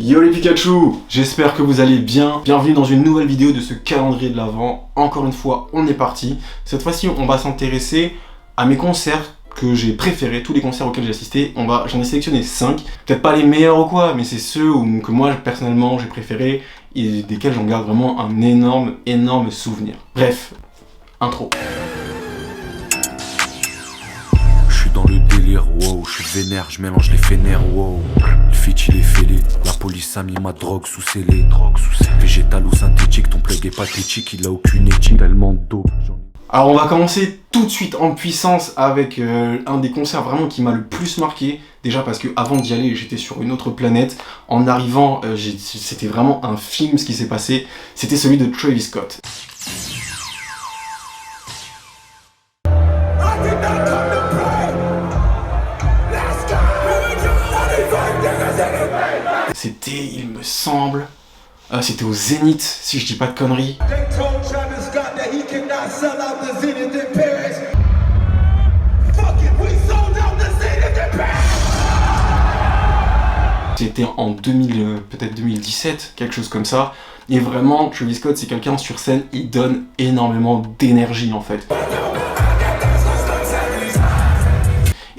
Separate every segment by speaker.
Speaker 1: Yo les Pikachu, j'espère que vous allez bien. Bienvenue dans une nouvelle vidéo de ce calendrier de l'Avent. Encore une fois, on est parti. Cette fois-ci, on va s'intéresser à mes concerts que j'ai préférés, tous les concerts auxquels j'ai assisté. J'en ai sélectionné 5. Peut-être pas les meilleurs ou quoi, mais c'est ceux que moi, personnellement, j'ai préférés et desquels j'en garde vraiment un énorme souvenir. Bref, intro.
Speaker 2: Je suis dans le délire, wow, je suis vénère, je mélange les fénères, wow. Le fit il est fêlé, la police a mis ma drogue sous scellé. Végétal ou synthétique, ton plug est pathétique, il a aucune éthique, tellement de dope.
Speaker 1: Alors on va commencer tout de suite en puissance avec un des concerts vraiment qui m'a le plus marqué. Déjà parce que avant d'y aller, j'étais sur une autre planète. En arrivant, c'était vraiment un film ce qui s'est passé. C'était celui de Travis Scott. C'était, il me semble, c'était au Zénith, si je dis pas de conneries. C'était en peut-être 2017, quelque chose comme ça. Et vraiment, Travis Scott, c'est quelqu'un sur scène, il donne énormément d'énergie en fait.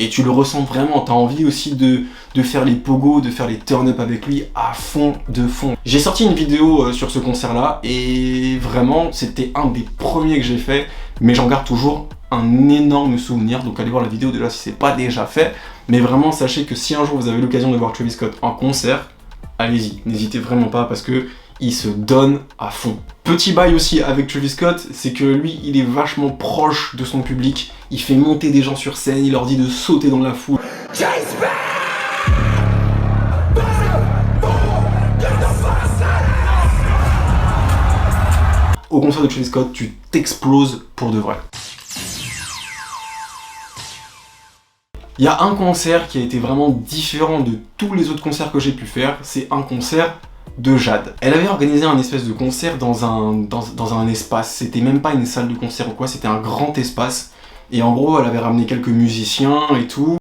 Speaker 1: Et tu le ressens vraiment, t'as envie aussi de faire les pogos, de faire les turn-up avec lui à fond de fond. J'ai sorti une vidéo sur ce concert-là, et vraiment, c'était un des premiers que j'ai fait, mais j'en garde toujours un énorme souvenir, donc allez voir la vidéo déjà si c'est pas déjà fait, mais vraiment sachez que si un jour vous avez l'occasion de voir Travis Scott en concert, allez-y, n'hésitez vraiment pas parce que il se donne à fond. Petit bail aussi avec Travis Scott, c'est que lui, il est vachement proche de son public. Il fait monter des gens sur scène, il leur dit de sauter dans la foule. Au concert de Travis Scott, tu t'exploses pour de vrai. Il y a un concert qui a été vraiment différent de tous les autres concerts que j'ai pu faire, c'est un concert de Jade. Elle avait organisé un espèce de concert dans un espace, c'était même pas une salle de concert ou quoi, c'était un grand espace. Et en gros, elle avait ramené quelques musiciens et tout.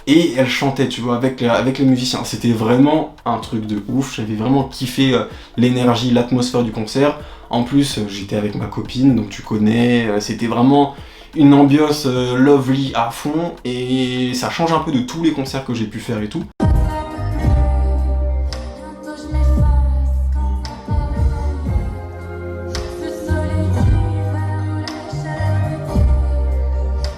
Speaker 1: Et elle chantait, tu vois, avec les musiciens. C'était vraiment un truc de ouf. J'avais vraiment kiffé l'énergie, l'atmosphère du concert. En plus, j'étais avec ma copine, donc tu connais. C'était vraiment une ambiance lovely à fond. Et ça change un peu de tous les concerts que j'ai pu faire et tout.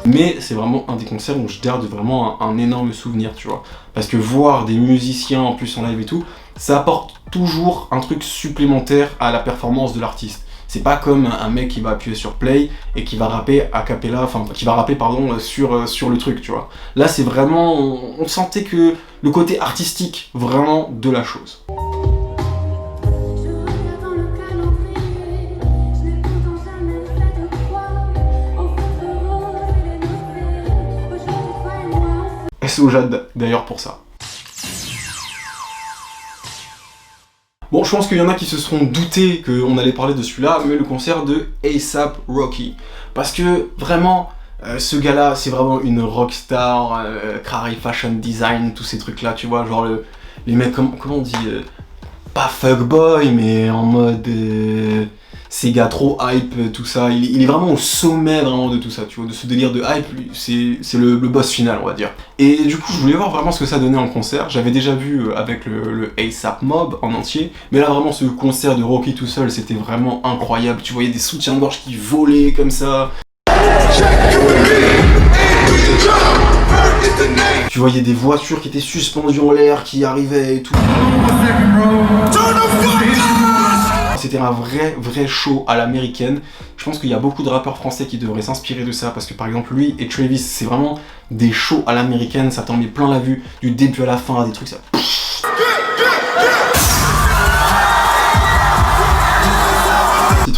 Speaker 1: Mais c'est vraiment un des concerts où je garde vraiment un énorme souvenir, tu vois. Parce que voir des musiciens en plus en live et tout, ça apporte toujours un truc supplémentaire à la performance de l'artiste. C'est pas comme un mec qui va appuyer sur play et qui va rapper a cappella, enfin qui va rapper pardon sur le truc, tu vois. Là c'est vraiment, on sentait que le côté artistique vraiment de la chose. SO Jade d'ailleurs pour ça. Bon, je pense qu'il y en a qui se seront doutés qu'on allait parler de celui-là, mais le concert de A$AP Rocky. Parce que vraiment, ce gars-là, c'est vraiment une rockstar, carré fashion design, tous ces trucs-là, tu vois, genre les mecs, comment on dit, pas fuckboy, mais en mode ces gars trop hype, tout ça. Il est vraiment au sommet vraiment de tout ça, tu vois, de ce délire de hype, c'est le boss final, on va dire. Et du coup, je voulais voir vraiment ce que ça donnait en concert. J'avais déjà vu avec le A$AP Mob en entier, mais là vraiment ce concert de Rocky tout seul, c'était vraiment incroyable. Tu voyais des soutiens-gorge qui volaient comme ça. Tu voyais des voitures qui étaient suspendues en l'air, qui arrivaient et tout. C'était un vrai show à l'américaine. Je pense qu'il y a beaucoup de rappeurs français qui devraient s'inspirer de ça, parce que par exemple lui et Travis, c'est vraiment des shows à l'américaine, ça t'en met plein la vue, du début à la fin, des trucs ça.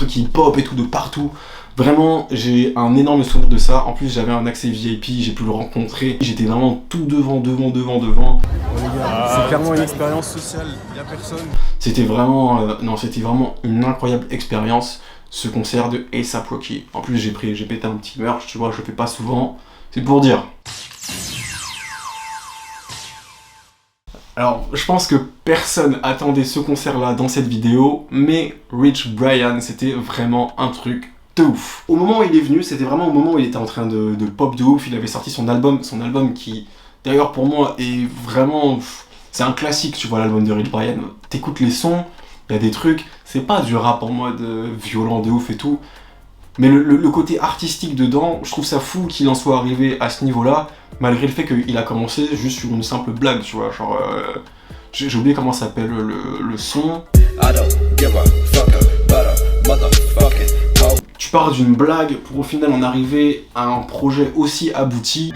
Speaker 1: trucs qui pop et tout de partout. Vraiment, j'ai un énorme souvenir de ça. En plus, j'avais un accès VIP, j'ai pu le rencontrer. J'étais vraiment tout devant.
Speaker 3: C'est clairement une expérience sociale, il n'y a personne.
Speaker 1: C'était vraiment, c'était vraiment une incroyable expérience, ce concert de A$AP Rocky. En plus, j'ai pété un petit merch, tu vois, je le fais pas souvent. C'est pour dire. Alors, je pense que personne attendait ce concert-là dans cette vidéo, mais Rich Brian, c'était vraiment un truc de ouf. Au moment où il est venu, c'était vraiment au moment où il était en train de pop de ouf. Il avait sorti son album qui, d'ailleurs pour moi, est vraiment... C'est un classique, tu vois, l'album de Rich Brian. T'écoutes les sons, il y a des trucs, c'est pas du rap en mode violent de ouf et tout, mais le côté artistique dedans, je trouve ça fou qu'il en soit arrivé à ce niveau-là, malgré le fait qu'il a commencé juste sur une simple blague, tu vois, genre... j'ai oublié comment s'appelle le son. Tu pars d'une blague pour au final en arriver à un projet aussi abouti.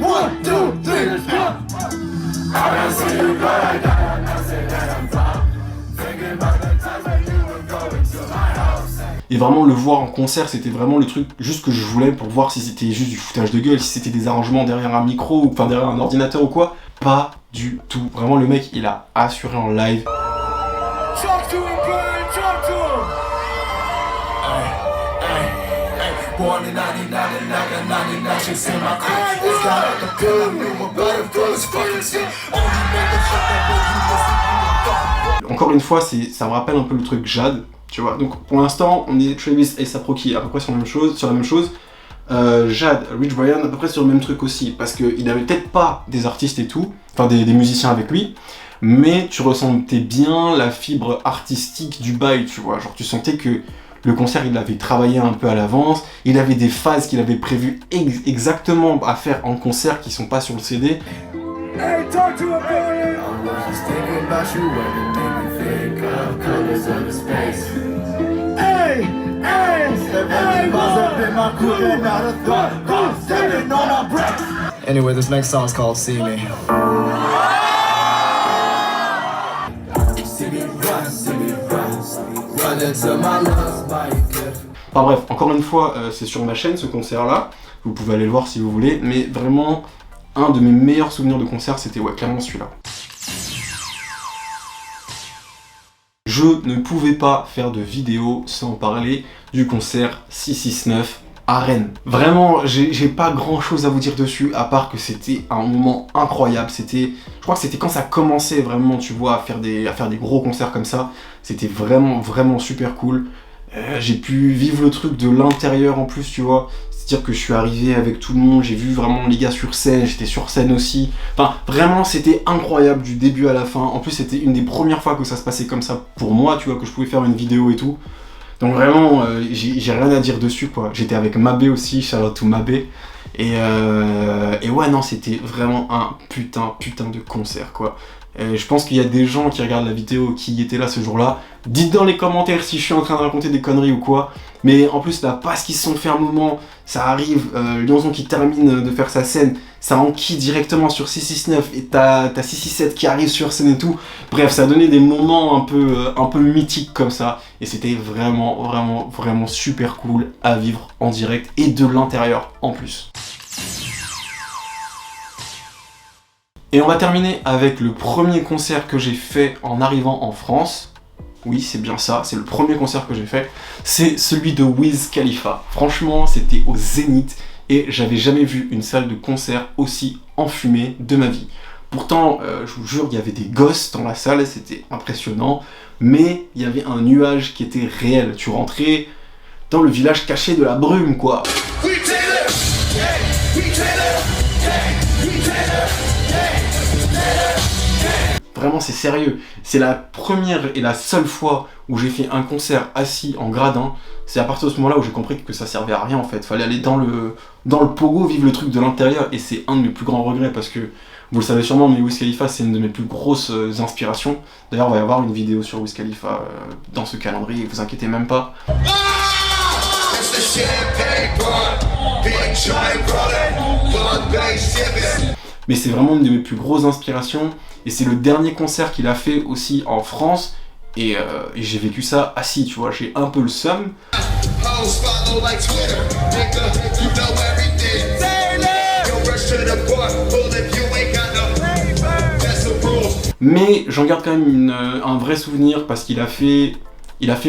Speaker 1: Et vraiment le voir en concert, c'était vraiment le truc juste que je voulais pour voir si c'était juste du foutage de gueule, si c'était des arrangements derrière un micro ou enfin derrière un ordinateur ou quoi. Pas du tout. Vraiment le mec il a assuré en live. Encore une fois, ça me rappelle un peu le truc Jade, tu vois. Donc pour l'instant, on est Travis et A$AP Rocky à peu près sur la même chose. Jade, Rich Brian à peu près sur le même truc aussi, parce qu'il avait peut-être pas des artistes et tout, enfin des musiciens avec lui, mais tu ressentais bien la fibre artistique du bail, tu vois. Genre tu sentais que le concert, il avait travaillé un peu à l'avance, il avait des phases qu'il avait prévues exactement à faire en concert qui sont pas sur le CD. Hey, talk to a
Speaker 3: Anyway, this next song is called See Me.
Speaker 1: Enfin bref, encore une fois, c'est sur ma chaîne ce concert-là, vous pouvez aller le voir si vous voulez, mais vraiment, un de mes meilleurs souvenirs de concert, c'était clairement celui-là. Je ne pouvais pas faire de vidéo sans parler du concert 669 à Rennes. Vraiment, j'ai pas grand chose à vous dire dessus, à part que c'était un moment incroyable. Je crois que c'était quand ça commençait vraiment, tu vois, à faire des gros concerts comme ça. C'était vraiment super cool. J'ai pu vivre le truc de l'intérieur en plus, tu vois. C'est-à-dire que je suis arrivé avec tout le monde, j'ai vu vraiment les gars sur scène, j'étais sur scène aussi. Enfin, vraiment, c'était incroyable du début à la fin. En plus, c'était une des premières fois que ça se passait comme ça pour moi, tu vois, que je pouvais faire une vidéo et tout. Donc vraiment, j'ai rien à dire dessus, quoi. J'étais avec Mabé aussi, shout out to Mabé. Et ouais, non, c'était vraiment un putain de concert, quoi. Je pense qu'il y a des gens qui regardent la vidéo qui étaient là ce jour-là. Dites dans les commentaires si je suis en train de raconter des conneries ou quoi. Mais en plus là, parce qu'ils se sont fait un moment, ça arrive, Lyonzon qui termine de faire sa scène, ça enquille directement sur 669 et t'as 667 qui arrive sur scène et tout. Bref, ça a donné des moments un peu mythiques comme ça. Et c'était vraiment super cool à vivre en direct et de l'intérieur en plus. Et on va terminer avec le premier concert que j'ai fait en arrivant en France. Oui, c'est bien ça, c'est le premier concert que j'ai fait. C'est celui de Wiz Khalifa. Franchement, c'était au Zénith et j'avais jamais vu une salle de concert aussi enfumée de ma vie. Pourtant, je vous jure, il y avait des gosses dans la salle, c'était impressionnant. Mais il y avait un nuage qui était réel. Tu rentrais dans le village caché de la brume, quoi. Vraiment, c'est sérieux. C'est la première et la seule fois où j'ai fait un concert assis en gradin. C'est à partir de ce moment-là où j'ai compris que ça servait à rien en fait. Fallait aller dans le pogo, vivre le truc de l'intérieur. Et c'est un de mes plus grands regrets parce que, vous le savez sûrement, mais Wiz Khalifa, c'est une de mes plus grosses inspirations. D'ailleurs, il va y avoir une vidéo sur Wiz Khalifa dans ce calendrier, vous inquiétez même pas. Mais c'est vraiment une de mes plus grosses inspirations. Et c'est le dernier concert qu'il a fait aussi en France. Et j'ai vécu ça assis, tu vois, j'ai un peu le seum.
Speaker 4: post, follow like Twitter. Nigga, you know everything. Yo, rush to the court, full if you ain't got no paper. That's the rule.
Speaker 1: Mais j'en garde quand même un vrai souvenir parce qu'il a fait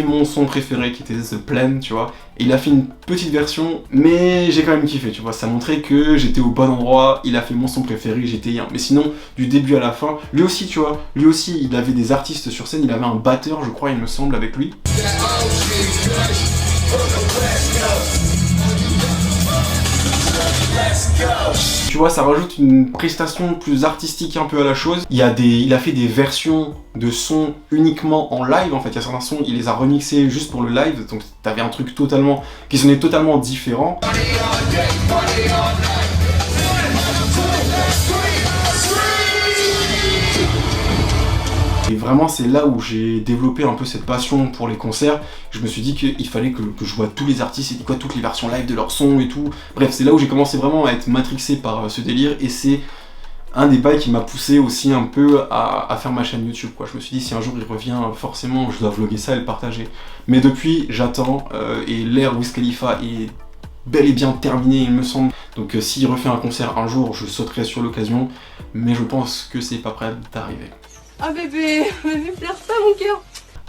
Speaker 1: mon son préféré qui était The Plan, tu vois. Et il a fait une petite version, mais j'ai quand même kiffé, tu vois. Ça montrait que j'étais au bon endroit, il a fait mon son préféré, j'étais bien. Mais sinon, du début à la fin, lui aussi, tu vois, lui aussi, il avait des artistes sur scène, il avait un batteur, je crois, il me semble, avec lui. Tu vois, ça rajoute une prestation plus artistique un peu à la chose. Il a fait des versions de sons uniquement en live, en fait. Il y a certains sons, il les a remixés juste pour le live, donc t'avais un truc qui sonnait totalement différent. Et vraiment, c'est là où j'ai développé un peu cette passion pour les concerts. Je me suis dit qu'il fallait que je vois tous les artistes et toutes les versions live de leurs sons et tout. Bref, c'est là où j'ai commencé vraiment à être matrixé par ce délire. Et c'est un des bails qui m'a poussé aussi un peu à faire ma chaîne YouTube, quoi. Je me suis dit, si un jour il revient, forcément, je dois vlogger ça et le partager. Mais depuis, j'attends. Et l'ère Wiz Khalifa est bel et bien terminé, il me semble. Donc s'il refait un concert un jour, je sauterai sur l'occasion. Mais je pense que c'est pas prêt d'arriver.
Speaker 5: Ah bébé, pleure pas mon cœur.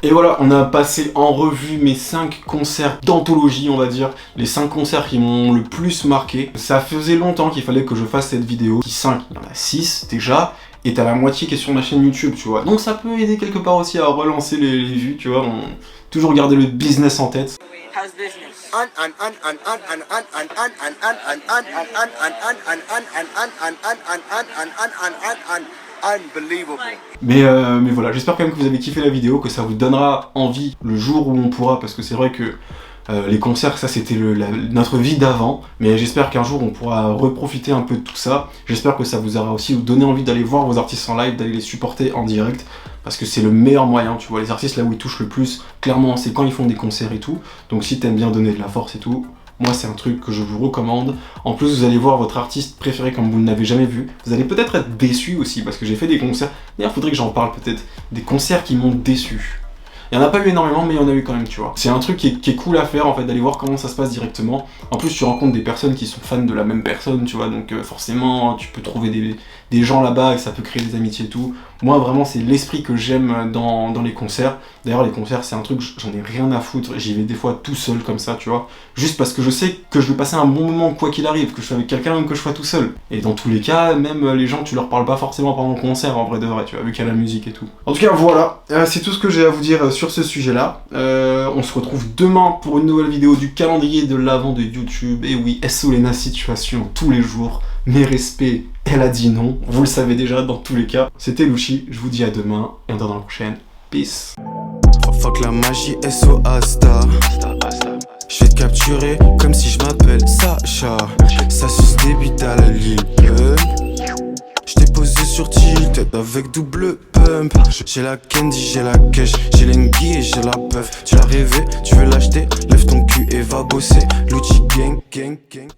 Speaker 1: Et voilà, on a passé en revue mes 5 concerts d'anthologie, on va dire. Les 5 concerts qui m'ont le plus marqué. Ça faisait longtemps qu'il fallait que je fasse cette vidéo. 5, il y en a 6 déjà. Et t'as la moitié qui est sur ma chaîne YouTube, tu vois. Donc ça peut aider quelque part aussi à relancer les vues, tu vois. Toujours garder le business en tête.
Speaker 5: How's business?
Speaker 4: Unbelievable.
Speaker 1: Mais voilà, j'espère quand même que vous avez kiffé la vidéo, que ça vous donnera envie le jour où on pourra, parce que c'est vrai que les concerts, ça c'était notre vie d'avant, mais j'espère qu'un jour on pourra reprofiter un peu de tout ça. J'espère que ça vous aura aussi donné envie d'aller voir vos artistes en live, d'aller les supporter en direct, parce que c'est le meilleur moyen, tu vois. Les artistes là où ils touchent le plus, clairement, c'est quand ils font des concerts et tout. Donc si t'aimes bien donner de la force et tout, moi c'est un truc que je vous recommande. En plus vous allez voir votre artiste préféré comme vous ne l'avez jamais vu. Vous allez peut-être être déçus aussi parce que j'ai fait des concerts. D'ailleurs faudrait que j'en parle peut-être. Des concerts qui m'ont déçu. Il n'y en a pas eu énormément mais il y en a eu quand même, tu vois. C'est un truc qui est cool à faire en fait, d'aller voir comment ça se passe directement. En plus tu rencontres des personnes qui sont fans de la même personne, tu vois. Donc forcément tu peux trouver des gens là-bas et ça peut créer des amitiés et tout. Moi vraiment c'est l'esprit que j'aime dans les concerts. D'ailleurs les concerts c'est un truc, j'en ai rien à foutre. J'y vais des fois tout seul comme ça, tu vois. Juste parce que je sais que je vais passer un bon moment quoi qu'il arrive, que je sois avec quelqu'un ou que je sois tout seul. Et dans tous les cas, même les gens tu leur parles pas forcément pendant le concert en vrai de vrai, tu vois, vu qu'il y a la musique et tout. En tout cas voilà, c'est tout ce que j'ai à vous dire sur ce sujet-là. On se retrouve demain pour une nouvelle vidéo du calendrier de l'avant de YouTube. Et oui, SOLENA situation tous les jours. Mes respects, elle a dit non. Vous le savez déjà dans tous les cas. C'était Louchi, je vous dis à demain et on se retrouve dans la prochaine. Peace.
Speaker 6: Fuck la magie, SO Asta. Je vais te capturer comme si je m'appelle Sacha. Ça suce des bites à la Lil Pump. Je t'ai posé sur tilt avec double pump. J'ai la candy, j'ai la cash, j'ai l'engie et j'ai la puff. Tu l'as rêvé, tu veux l'acheter, lève ton cul et va bosser. Lucci gang, gang, gang.